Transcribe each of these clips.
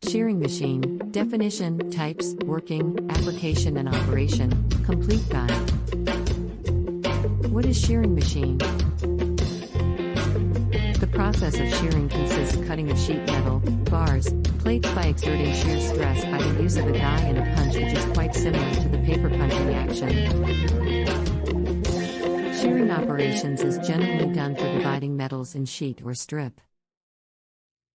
Shearing machine, definition, types, working, application and operation, complete guide. What is shearing machine? The process of shearing consists of cutting of sheet metal, bars, plates by exerting shear stress by the use of a die and a punch, which is quite similar to the paper punching action. Shearing operations is generally done for dividing metals in sheet or strip.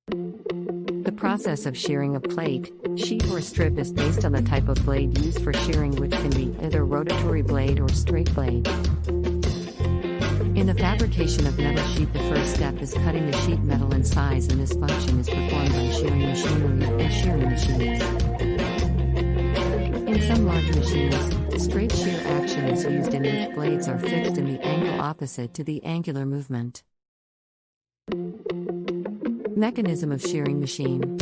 The process of shearing a plate, sheet or strip is based on the type of blade used for shearing, which can be either rotatory blade or straight blade. In the fabrication of metal sheet, the first step is cutting the sheet metal in size, and this function is performed by shearing machinery and shearing machines. In some large machines, straight shear action is used, in which blades are fixed in the angle opposite to the angular movement. Mechanism of shearing machine.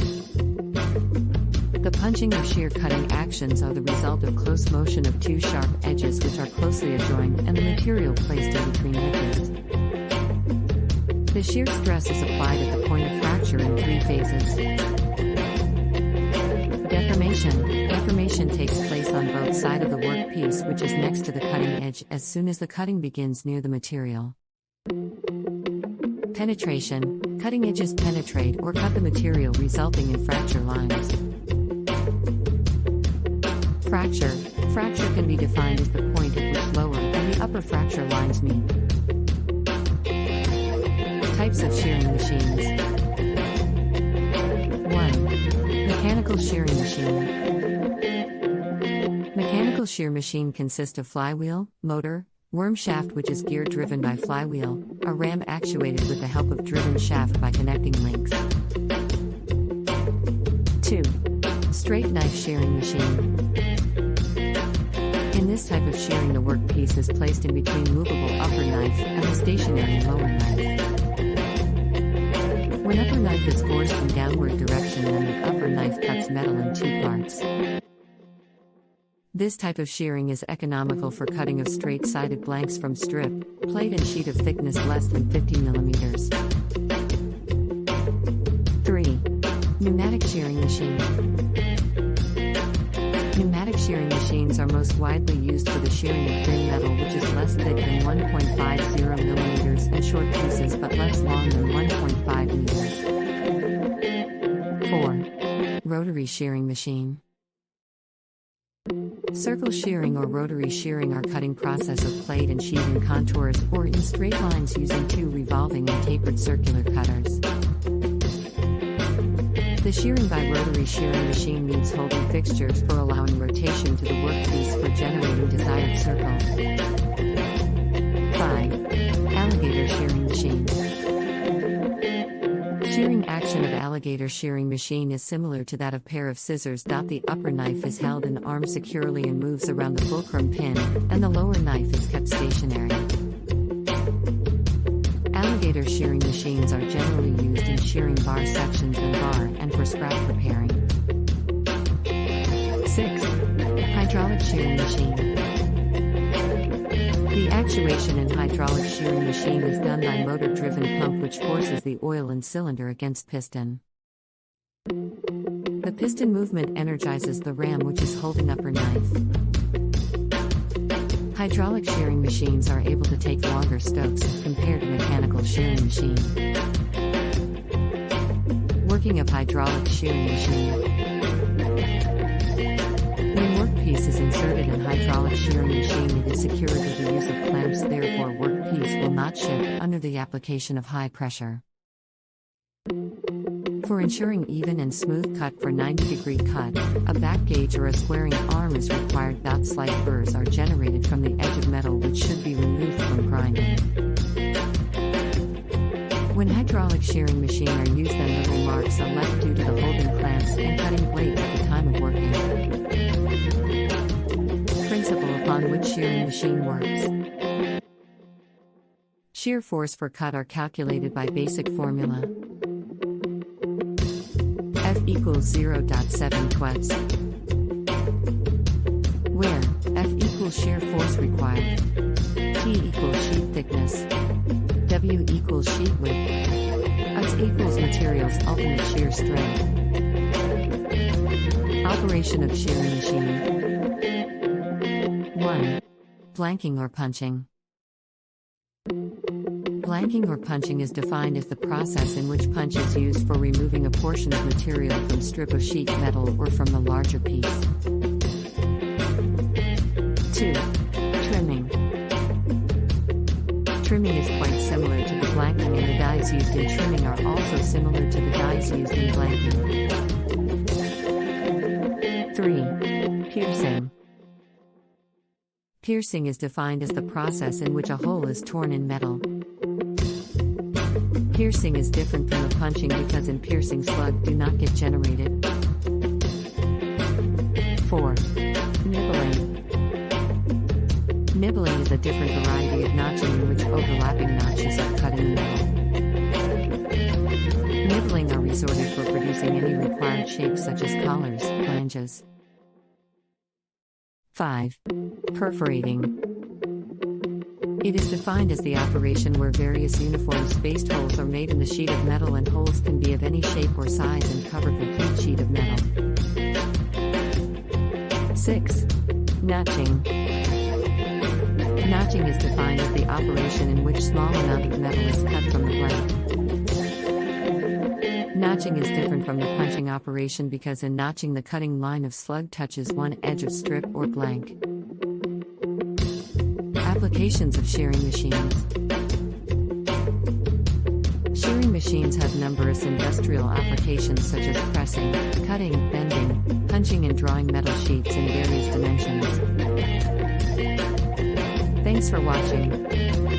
The punching or shear cutting actions are the result of close motion of two sharp edges which are closely adjoined and the material placed in between edges. The shear stress is applied at the point of fracture in three phases. Deformation. Deformation takes place on both sides of the workpiece, which is next to the cutting edge, as soon as the cutting begins near the material. Penetration. Cutting edges penetrate or cut the material, resulting in fracture lines. Fracture. Fracture can be defined as the point at which lower and the upper fracture lines meet. Types of shearing machines. 1. Mechanical shearing machine. Mechanical shear machine consists of flywheel, motor, worm shaft, which is gear driven by flywheel, a ram actuated with the help of driven shaft by connecting links. 2. Straight knife shearing machine. In this type of shearing, the workpiece is placed in between movable upper knife and the stationary lower knife. When upper knife is forced in downward direction, then the upper knife cuts metal in two parts. This type of shearing is economical for cutting of straight-sided blanks from strip, plate and sheet of thickness less than 50 mm. 3. Pneumatic shearing machine. Pneumatic shearing machines are most widely used for the shearing of thin metal, which is less thick than 1.50 mm, and short pieces but less long than 1.5 meters. 4. Rotary shearing machine. Circle shearing or rotary shearing are cutting process of plate and sheet in contours or in straight lines using two revolving and tapered circular cutters. The shearing by rotary shearing machine needs holding fixtures for allowing rotation to the workpiece for generating desired circles. 5. Alligator shearing machine. Shearing action of alligator shearing machine is similar to that of pair of scissors. The upper knife is held and armed securely and moves around the fulcrum pin, and the lower knife is kept stationary. Alligator shearing machines are generally used in shearing bar sections and for scrap preparing. 6. Hydraulic shearing machine. The actuation in hydraulic shearing machine is done by motor-driven pump, which forces the oil and cylinder against piston. The piston movement energizes the ram, which is holding upper knife. Hydraulic shearing machines are able to take longer strokes compared to mechanical shearing machine. Working of hydraulic shearing machine. When workpiece is inserted in hydraulic shearing machine, it is secured with the use of clamps, therefore workpiece will not shift under the application of high pressure. For ensuring even and smooth cut for 90-degree cut, a back gauge or a squaring arm is required. Slight burrs are generated from the edge of metal, which should be removed from grinding. When hydraulic shearing machine are used, then little marks are left due to the holding clamps and cutting blades at the time of working. Principle upon which shearing machine works. Shear force for cut are calculated by basic formula. F equals 0.7 twats, where F equals shear force required, T equals sheet thickness, W equals sheet width, X equals material's ultimate shear strength. Operation of shearing machine. 1. Blanking or punching. Blanking or punching is defined as the process in which punch is used for removing a portion of material from strip of sheet metal or from the larger piece. 2. Trimming. Trimming is quite similar to the blanking, and the dies used in trimming are also similar to the dies used in blanking. 3. Piercing. Piercing is defined as the process in which a hole is torn in metal. Piercing is different from the punching because in piercing slugs do not get generated. 4. Nibbling. Nibbling is a different variety of notching in which overlapping notches are cut in metal. Nibbling are resorted for producing any required shapes such as collars, flanges. 5. Perforating. It is defined as the operation where various uniform spaced holes are made in the sheet of metal, and holes can be of any shape or size and cover the complete sheet of metal. 6. Notching. Notching is defined as the operation in which small amount of metal is cut from the blank. Notching is different from the punching operation because in notching the cutting line of slug touches one edge of strip or blank. Applications of shearing machines. Shearing machines have numerous industrial applications such as pressing, cutting, bending, punching and drawing metal sheets in various dimensions. Thanks for watching.